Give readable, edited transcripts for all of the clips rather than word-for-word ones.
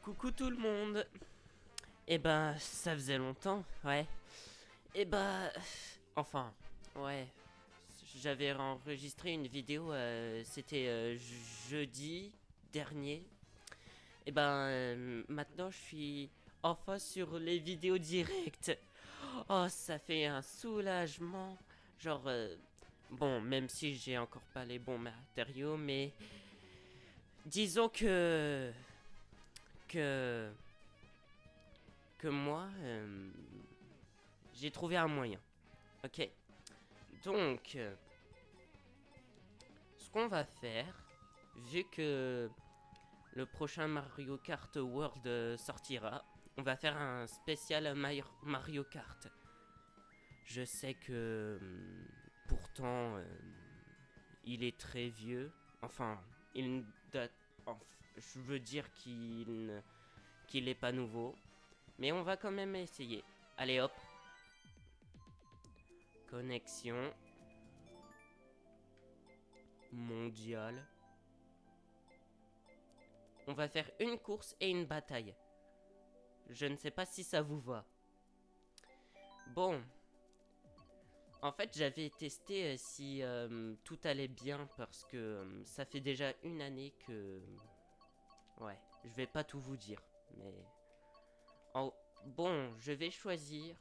Coucou tout le monde. Eh ben, ça faisait longtemps, ouais. Eh ben, enfin, ouais. J'avais enregistré une vidéo, c'était jeudi dernier. Eh ben, maintenant je suis enfin sur les vidéos directes. Oh, ça fait un soulagement. Genre, bon, même si j'ai encore pas les bons matériaux, mais disons que que moi, j'ai trouvé un moyen. Ok. Donc, ce qu'on va faire, vu que le prochain Mario Kart World sortira, on va faire un spécial Mario Kart. Je sais que pourtant il est très vieux. Enfin, il date. Je veux dire qu'il est pas nouveau. Mais on va quand même essayer. Allez hop. Connexion mondiale. On va faire une course et une bataille. Je ne sais pas si ça vous va. Bon, en fait j'avais testé si tout allait bien parce que ça fait déjà une année que... Ouais, je vais pas tout vous dire, mais... Bon, je vais choisir...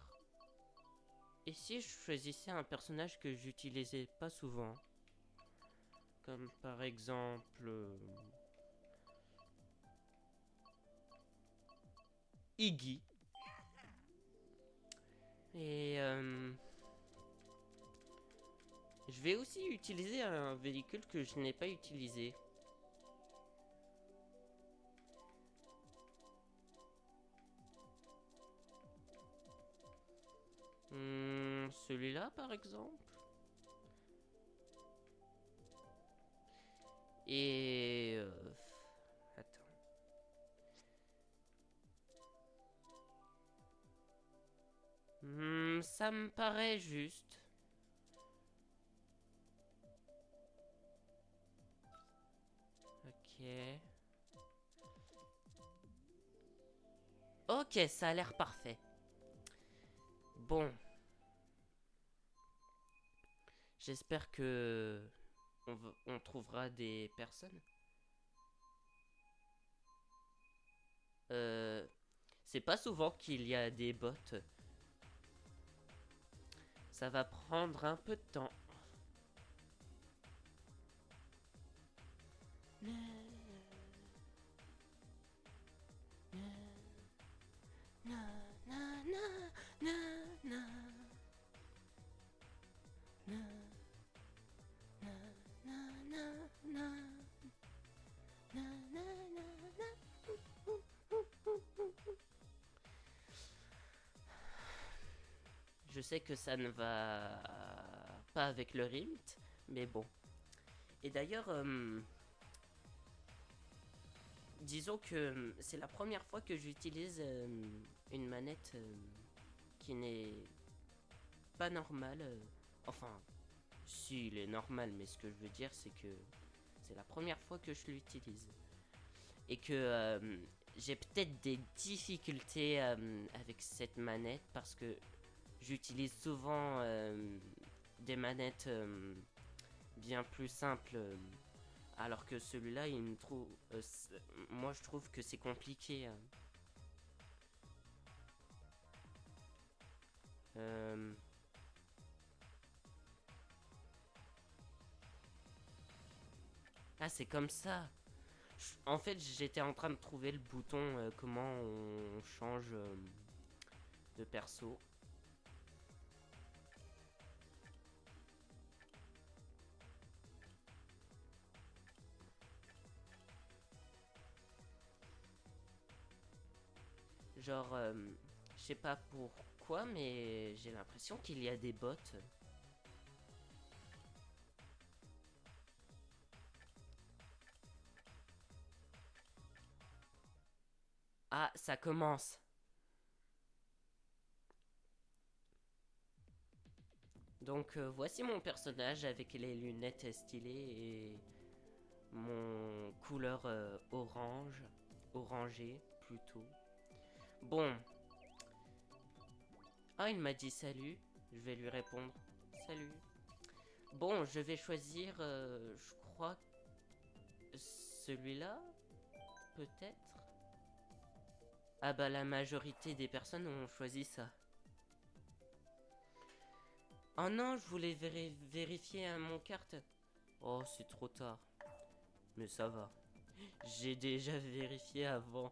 Et si je choisissais un personnage que j'utilisais pas souvent? Comme par exemple... Iggy. Et... je vais aussi utiliser un véhicule que je n'ai pas utilisé. Celui-là par exemple. Et... attends. Ça me paraît juste. Ok. Ok, ça a l'air parfait. Bon, j'espère que on trouvera des personnes. Euh, c'est pas souvent qu'il y a des bots. Ça va prendre un peu de temps. Je sais que ça ne va pas avec le rythme, mais bon. Et d'ailleurs, disons que c'est la première fois que j'utilise une manette qui n'est pas normale. Enfin, si, il est normal, mais ce que je veux dire, c'est que c'est la première fois que je l'utilise. Et que j'ai peut-être des difficultés avec cette manette parce que j'utilise souvent des manettes bien plus simples. Alors que celui-là, il me trouve. Moi, je trouve que c'est compliqué. Euh, Ah, c'est comme ça. En fait, j'étais en train de trouver le bouton comment on change de perso. Genre, je sais pas pourquoi, mais j'ai l'impression qu'il y a des bots. Ah, ça commence. Donc, voici mon personnage avec les lunettes stylées et mon couleur orange, orangé plus tôt. Bon. Ah, il m'a dit salut. Je vais lui répondre. Salut. Bon, je vais choisir, je crois, celui-là, peut-être. Ah bah la majorité des personnes ont choisi ça. Oh non, je voulais vérifier mon carte. Oh, c'est trop tard. Mais ça va. J'ai déjà vérifié avant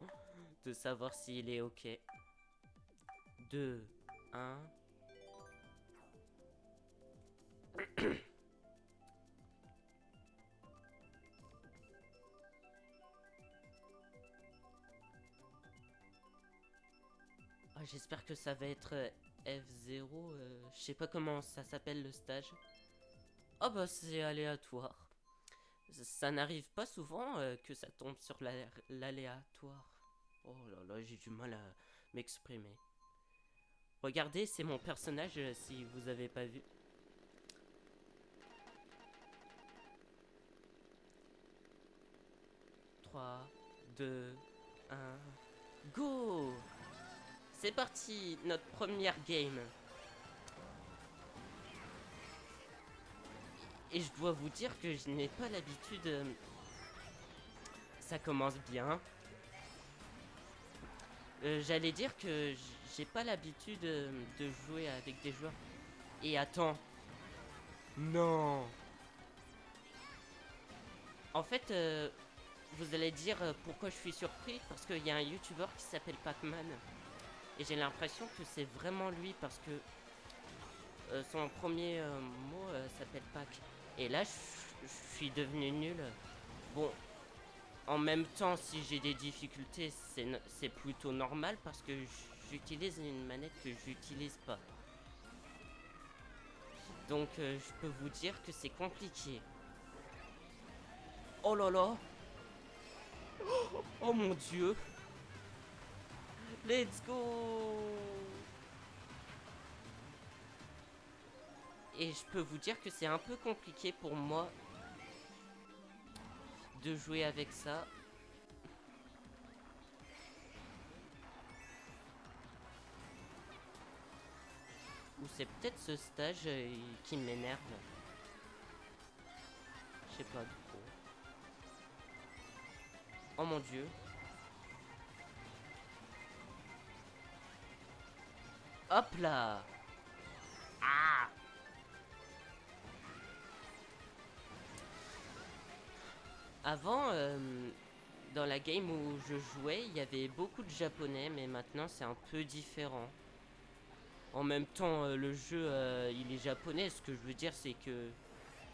de savoir s'il est ok. 2, 1. Oh, j'espère que ça va être F0. Je sais pas comment ça s'appelle le stage. Oh bah c'est aléatoire. Ça n'arrive pas souvent que ça tombe sur l'aléatoire. Oh là là, j'ai du mal à m'exprimer. Regardez, c'est mon personnage si vous avez pas vu. Trois, 2, 1, go! C'est parti, notre première game. Et je dois vous dire que je n'ai pas l'habitude... Ça commence bien. J'allais dire que j'ai pas l'habitude de jouer avec des joueurs. Et attends. Non. En fait, vous allez dire pourquoi je suis surpris. Parce qu'il y a un YouTuber qui s'appelle Pac-Man. Et j'ai l'impression que c'est vraiment lui parce que son premier mot s'appelle Pac. Et là, je suis devenu nul. Bon, en même temps, si j'ai des difficultés, c'est plutôt normal parce que j'utilise une manette que j'utilise pas. Donc, je peux vous dire que c'est compliqué. Oh là là! Oh mon dieu! Let's go! Et je peux vous dire que c'est un peu compliqué pour moi de jouer avec ça. Ou c'est peut-être ce stage qui m'énerve. Je sais pas trop. Oh mon dieu. Hop là! Ah! Avant, dans la game où je jouais, il y avait beaucoup de japonais, mais maintenant c'est un peu différent. En même temps, le jeu, il est japonais. Ce que je veux dire, c'est que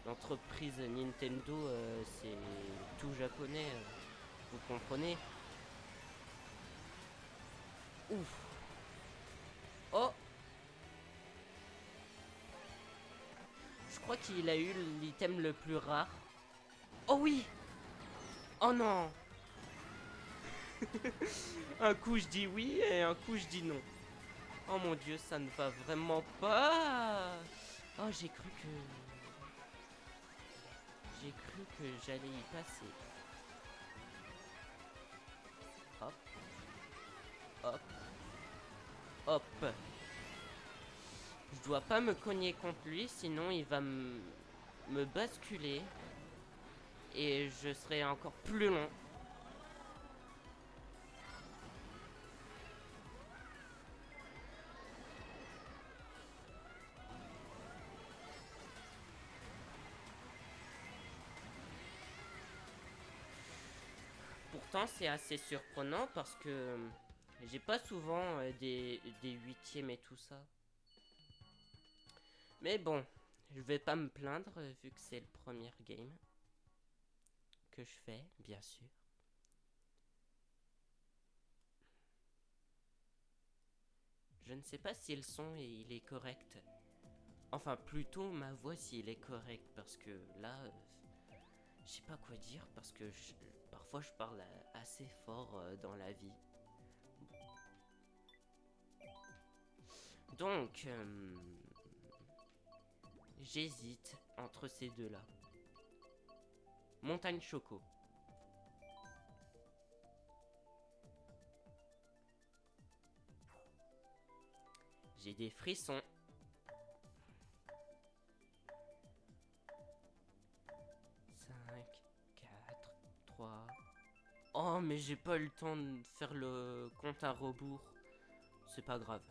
l'entreprise Nintendo, c'est tout japonais. Vous comprenez? Ouf. Oh, je crois qu'il a eu l'item le plus rare. Oh oui. Oh non. Un coup je dis oui et un coup je dis non. Oh mon dieu, ça ne va vraiment pas. Oh, j'ai cru que... J'ai cru que j'allais y passer. Hop. Hop. Hop. Je dois pas me cogner contre lui, sinon il va me basculer. Et je serai encore plus long. Pourtant, c'est assez surprenant parce que j'ai pas souvent des huitièmes et tout ça. Mais bon, je vais pas me plaindre vu que c'est le premier game que je fais, bien sûr. Je ne sais pas si le son il est correct. Enfin, plutôt ma voix s'il est correct parce que là, je sais pas quoi dire parce que parfois je parle assez fort dans la vie. Donc, j'hésite entre ces deux-là. Montagne Choco. J'ai des frissons. 5, 4, 3. Oh, mais j'ai pas eu le temps de faire le compte à rebours. C'est pas grave.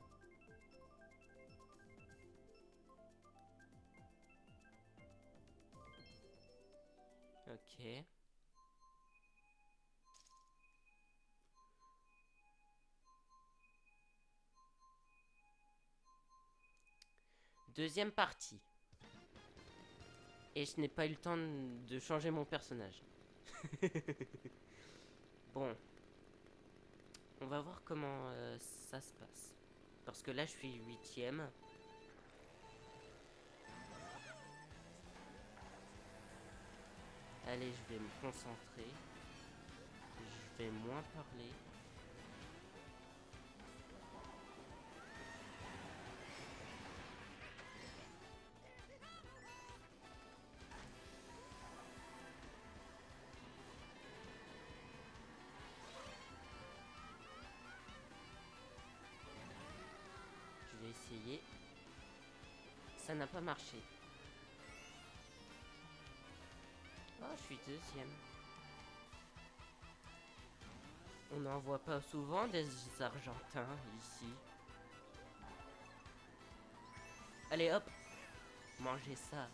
Ok. Deuxième partie. Et je n'ai pas eu le temps de changer mon personnage. Bon. On va voir comment ça se passe. Parce que là, je suis 8ème. Allez, je vais me concentrer. Je vais moins parler. Je vais essayer. Ça n'a pas marché. Oh, je suis deuxième. On n'en voit pas souvent des Argentins ici. Allez hop, mangez ça.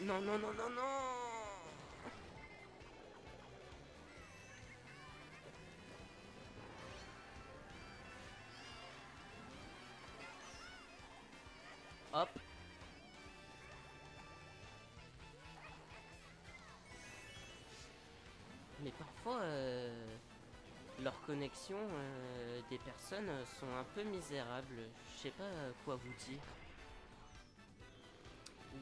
Non, non, non, non, non. Hop. Mais parfois, leurs connexions des personnes sont un peu misérables. Je sais pas quoi vous dire. Ouf.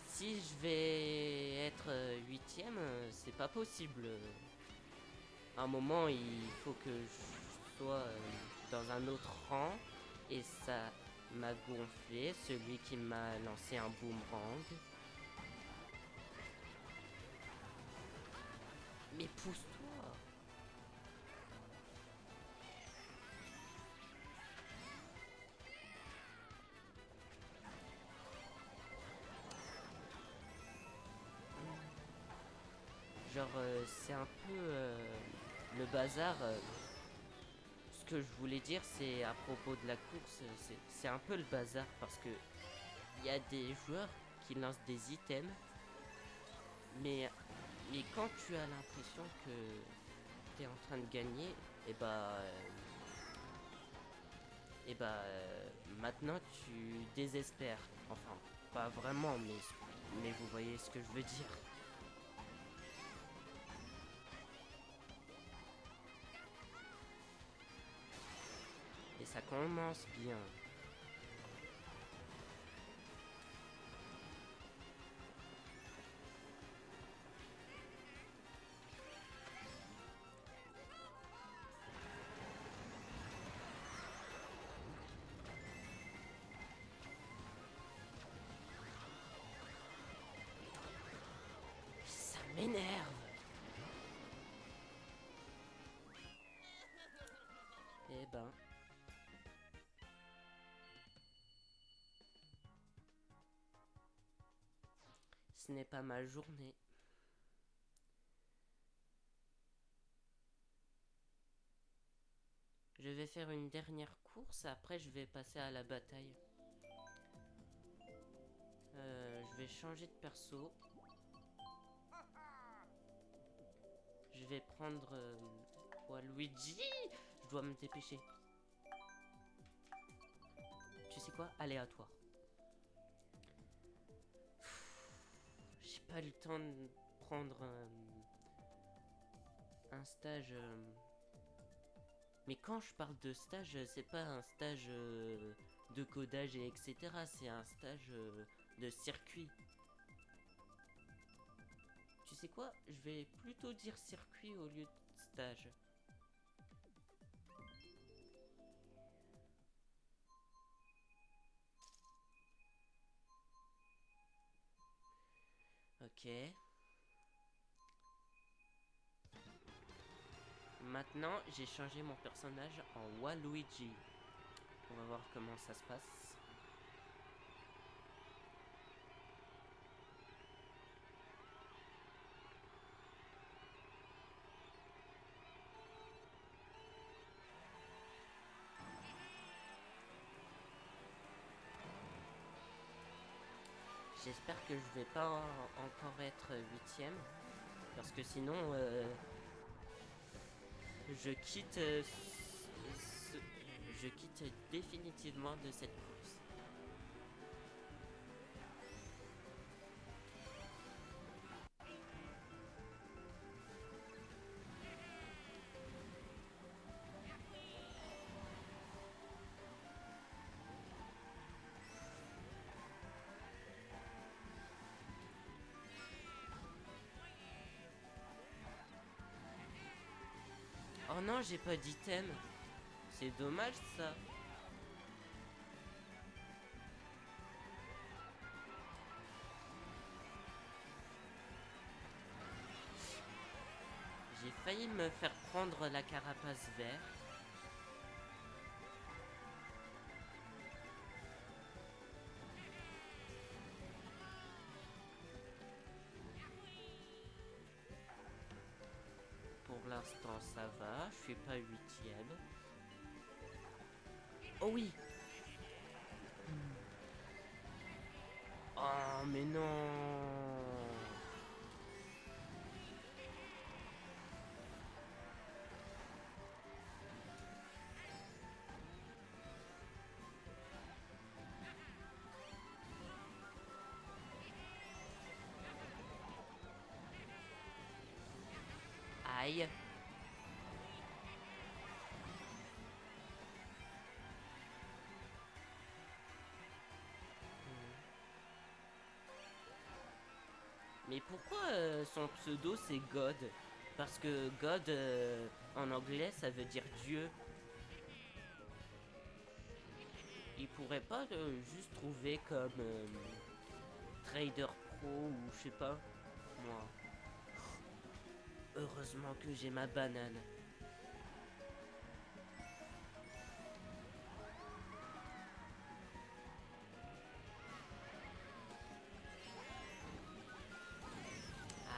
Si je vais être 8ème, c'est pas possible. À un moment, il faut que je sois dans un autre rang. Et ça m'a gonflé, celui qui m'a lancé un boomerang. Mais pousse-toi. Genre, c'est un peu le bazar. Ce que je voulais dire, c'est à propos de la course, c'est un peu le bazar parce que il y a des joueurs qui lancent des items, mais, mais quand tu as l'impression que tu es en train de gagner, et maintenant tu désespères. Enfin, pas vraiment, mais vous voyez ce que je veux dire. Et ça commence bien. Ça m'énerve. Eh ben, ce n'est pas ma journée. Je vais faire une dernière course, après je vais passer à la bataille. Je vais changer de perso. Je vais prendre Luigi. Je dois me dépêcher. Tu sais quoi? Aléatoire. J'ai pas eu le temps de prendre un stage. Mais quand je parle de stage, c'est pas un stage de codage et etc. C'est un stage de circuit. Tu sais quoi? Je vais plutôt dire circuit au lieu de stage. Ok. Maintenant, j'ai changé mon personnage en Waluigi. On va voir comment ça se passe. J'espère que je vais pas encore être 8ème. Parce que sinon, je quitte, je quitte définitivement de cette course. Oh non, j'ai pas d'item. C'est dommage ça. J'ai failli me faire prendre la carapace verte. Pour l'instant ça va, je suis pas 8ème. Oh oui. Oh mais non. Aïe. Mais pourquoi son pseudo c'est God? Parce que God en anglais ça veut dire Dieu. Il pourrait pas juste trouver comme Trader Pro ou je sais pas. Moi. Heureusement que j'ai ma banane.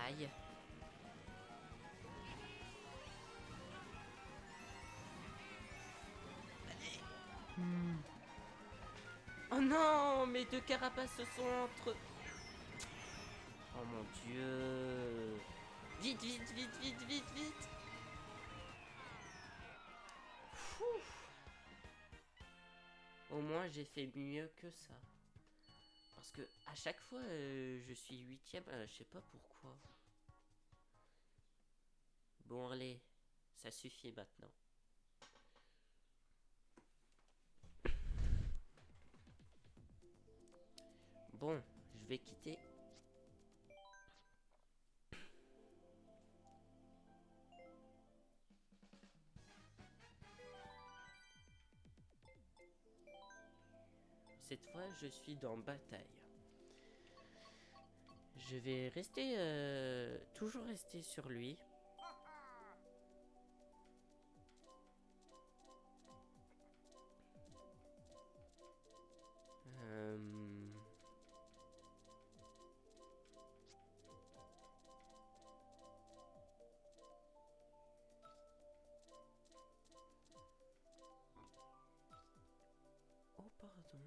Aïe. Oh non, mes deux carapaces se sont entre... Oh mon dieu. Vite, vite, vite, vite, vite, vite. Ouf. Au moins j'ai fait mieux que ça. Parce que à chaque fois je suis 8ème, je sais pas pourquoi. Bon allez, ça suffit maintenant. Bon, je vais quitter. Cette fois, je suis dans bataille. Je vais rester, toujours rester sur lui. Oh pardon.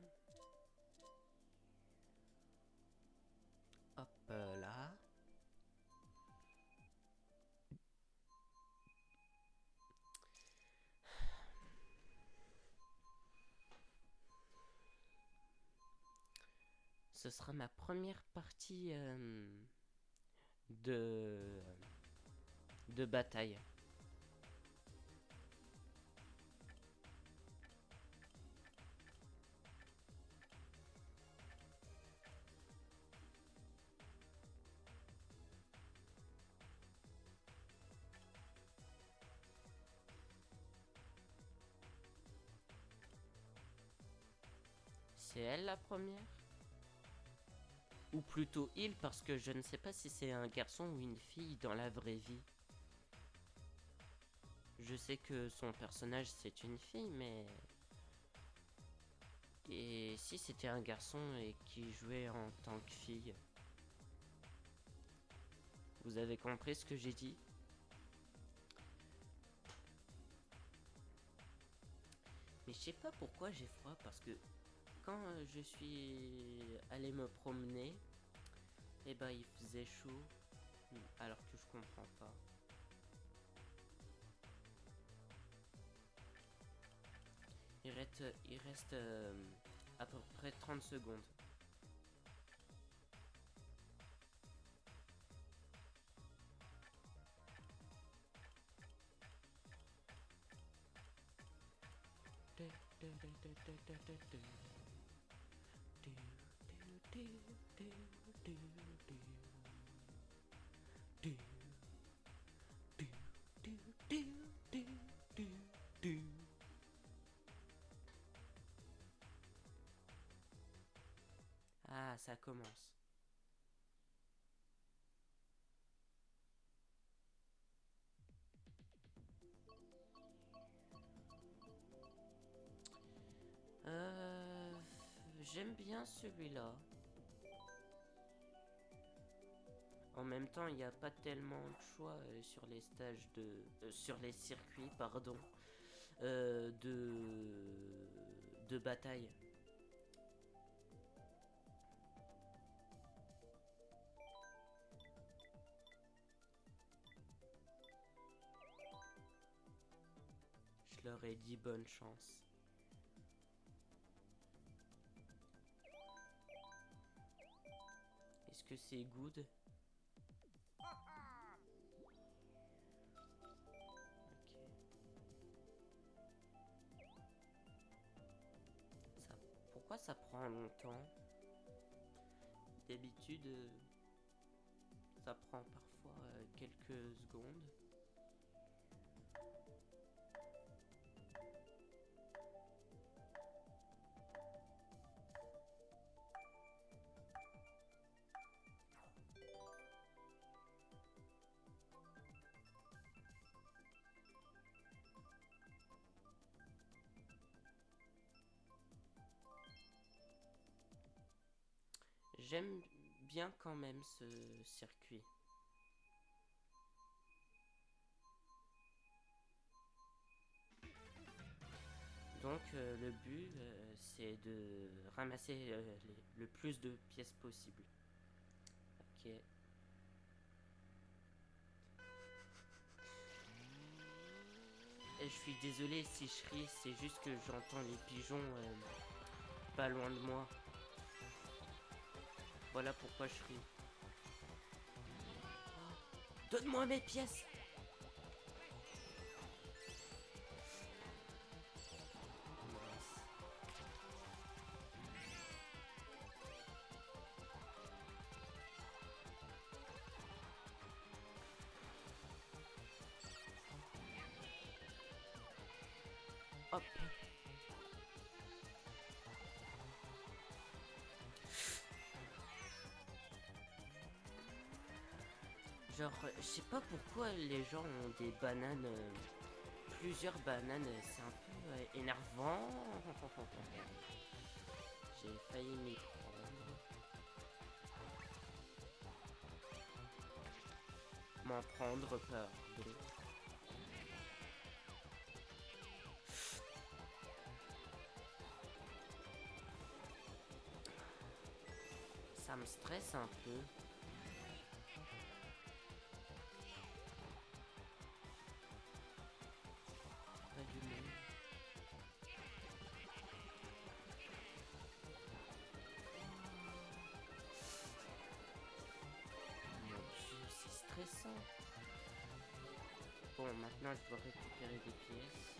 Hop là. Ce sera ma première partie de bataille. C'est elle la première? Ou plutôt il, parce que je ne sais pas si c'est un garçon ou une fille dans la vraie vie. Je sais que son personnage c'est une fille, mais... Et si c'était un garçon et qui jouait en tant que fille? Vous avez compris ce que j'ai dit? Mais je sais pas pourquoi j'ai froid, parce que quand je suis allé me promener, et ben il faisait chaud, alors que je comprends pas. Il reste à peu près 30 secondes. Ah, ça commence. J'aime bien celui-là. En même temps, il n'y a pas tellement de choix sur les stages de... sur les circuits, pardon, de bataille. Je leur ai dit bonne chance. Est-ce que c'est good? Pourquoi ça prend longtemps? D'habitude, ça prend parfois quelques secondes. J'aime bien quand même ce circuit. Donc le but c'est de ramasser le plus de pièces possible. Ok. Et je suis désolé si je ris, c'est juste que j'entends les pigeons pas loin de moi. Voilà pourquoi je ris. Donne-moi mes pièces! Hop. Genre, je sais pas pourquoi les gens ont des bananes, plusieurs bananes, c'est un peu énervant. J'ai failli m'y prendre. M'en prendre, pardon. Ça me stresse un peu. Pas du monde. Mon Dieu, c'est stressant. Bon, maintenant je dois récupérer des pièces.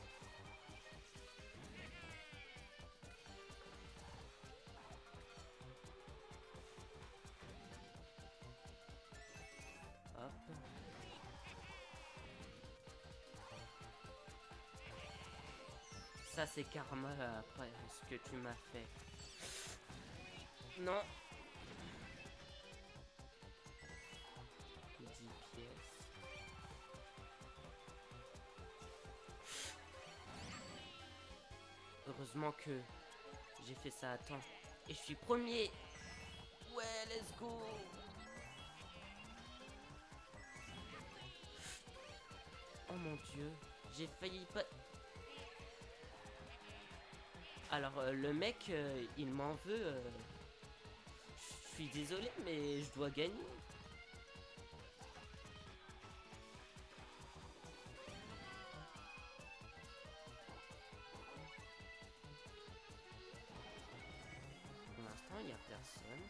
Hop. Ça c'est karma après ce que tu m'as fait. Non. 10 pièces. Heureusement que j'ai fait ça à temps. Et je suis premier. Ouais, let's go. Oh mon dieu, j'ai failli pas... Alors le mec, il m'en veut. Je suis désolé, mais je dois gagner. Pour l'instant, il n'y a personne.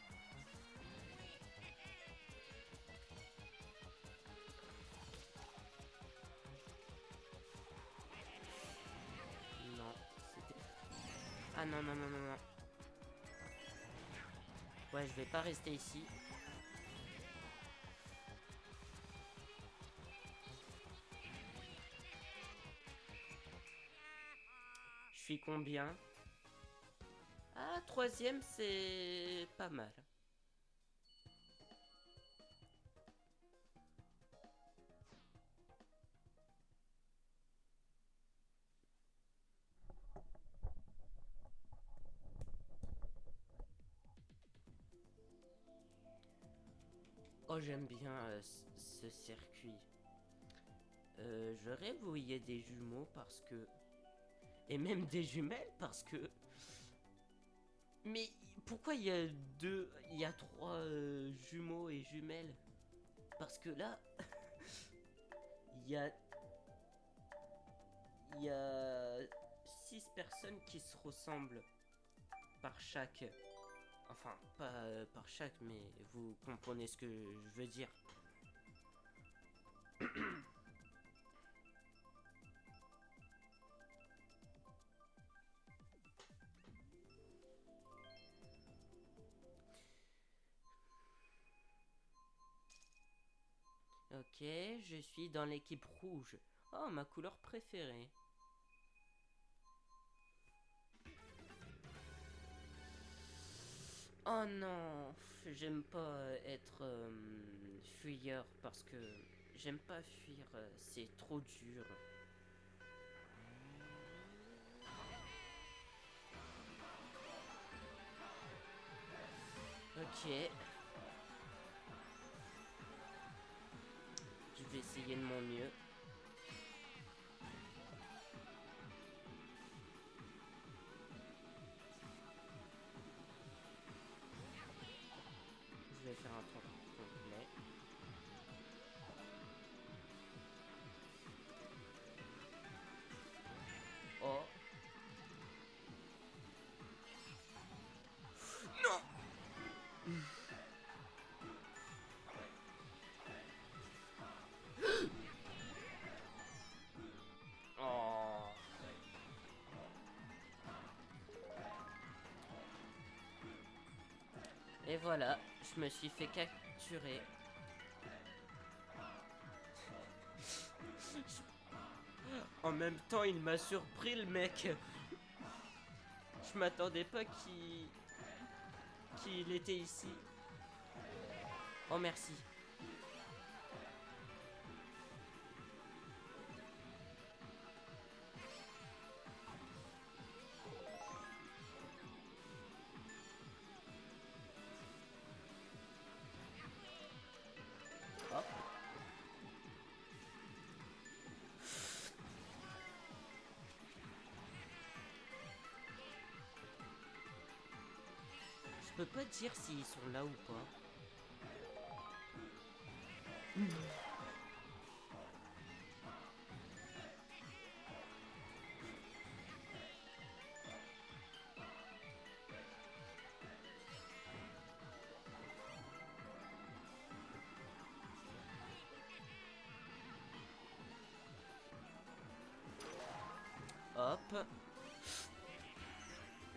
Non, c'était... Ah non, non, non, non, non. Ouais, je vais pas rester ici. Je suis combien? Ah, troisième, c'est pas mal. Oh, j'aime bien ce circuit. Je rêve où il y a des jumeaux parce que... Et même des jumelles parce que... Mais pourquoi il y a deux... Il y a trois jumeaux et jumelles? Parce que là... Il y a... Il y a... 6 personnes qui se ressemblent par chaque... Enfin, pas par chaque, mais vous comprenez ce que je veux dire. Ok, je suis dans l'équipe rouge. Oh, ma couleur préférée. Oh non, j'aime pas être fuyeur parce que j'aime pas fuir, c'est trop dur. Ok, je vais essayer de mon mieux. Je vais faire un tour complet. Oh, non. Oh. Et voilà, je me suis fait capturer. En même temps, il m'a surpris le mec. Je m'attendais pas qu'il était ici. Oh merci. Hop. Je peux pas dire s'ils sont là ou pas. Hop.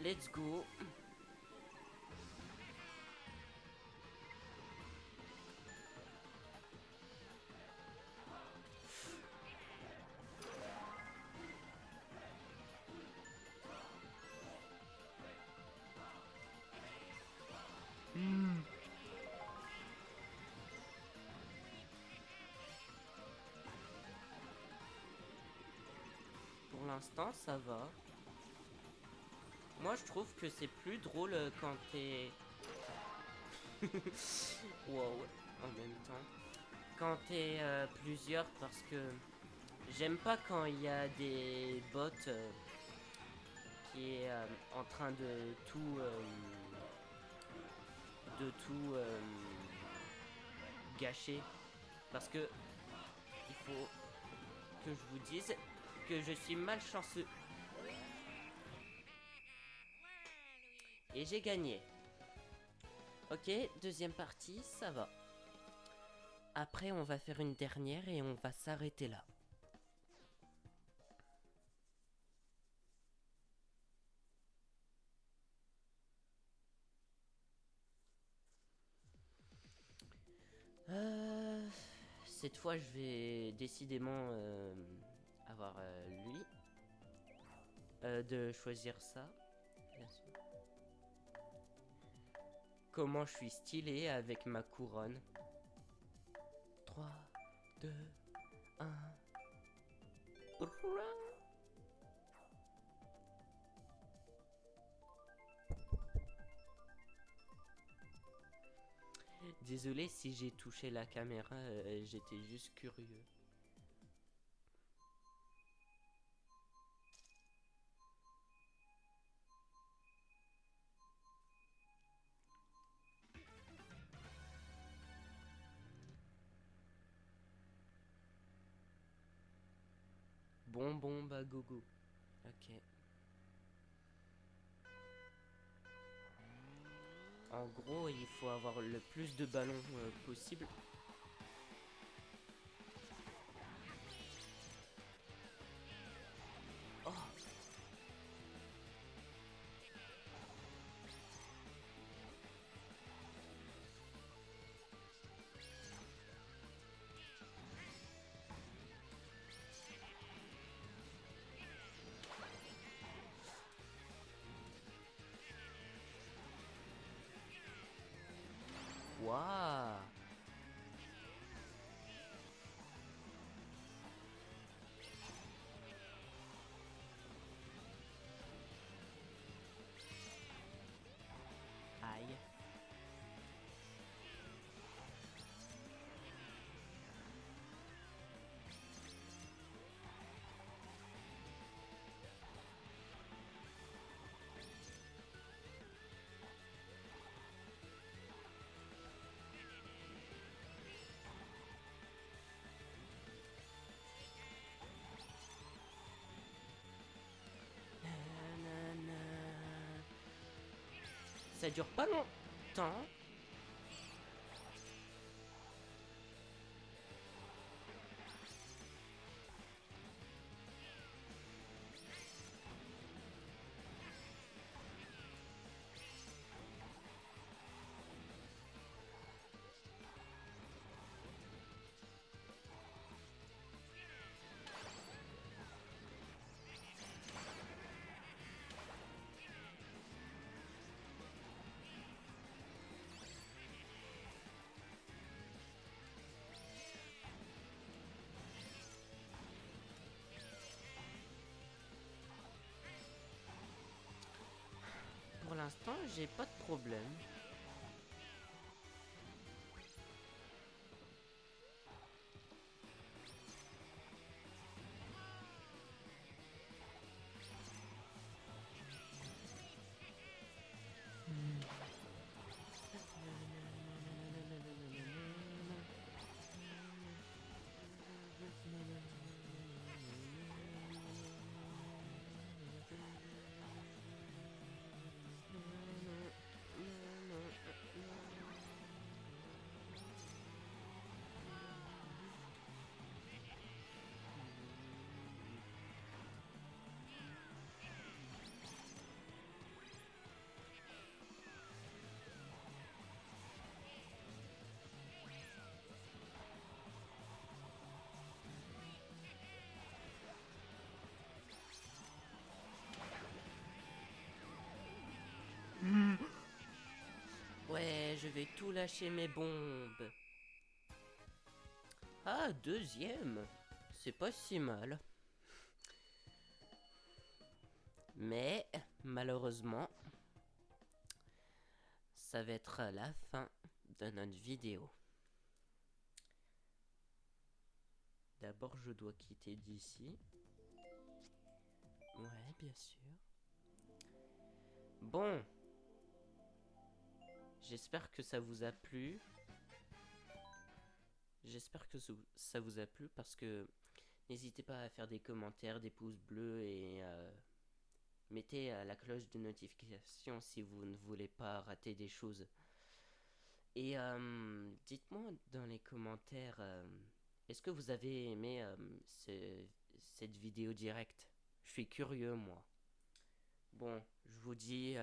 Let's go. Pour l'instant, ça va. Moi, je trouve que c'est plus drôle quand t'es... Wow, en même temps. Quand t'es plusieurs, parce que j'aime pas quand il y a des bots qui est en train de tout gâcher. Parce que il faut que je vous dise que je suis malchanceux. Et j'ai gagné. Ok, deuxième partie, ça va. Après, on va faire une dernière et on va s'arrêter là. Cette fois, je vais décidément avoir lui. De choisir ça, bien sûr. Comment je suis stylé avec ma couronne. 3, 2, 1. Désolé si j'ai touché la caméra, j'étais juste curieux. Bon, bah go go. Ok. En gros, il faut avoir le plus de ballons possible. Oh, waouh. Aïe. Nanana. Ça dure pas longtemps. Pour l'instant, j'ai pas de problème. Ouais, je vais tout lâcher mes bombes. Ah, deuxième. C'est pas si mal. Mais malheureusement, ça va être la fin de notre vidéo. D'abord, je dois quitter d'ici. Ouais, bien sûr. Bon, j'espère que ça vous a plu. J'espère que ça vous a plu parce que n'hésitez pas à faire des commentaires, des pouces bleus et mettez la cloche de notification si vous ne voulez pas rater des choses. Et dites-moi dans les commentaires, est-ce que vous avez aimé cette vidéo directe? Je suis curieux, moi. Bon, je vous dis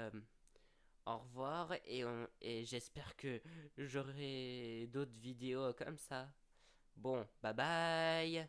au revoir et j'espère que j'aurai d'autres vidéos comme ça. Bon, bye bye!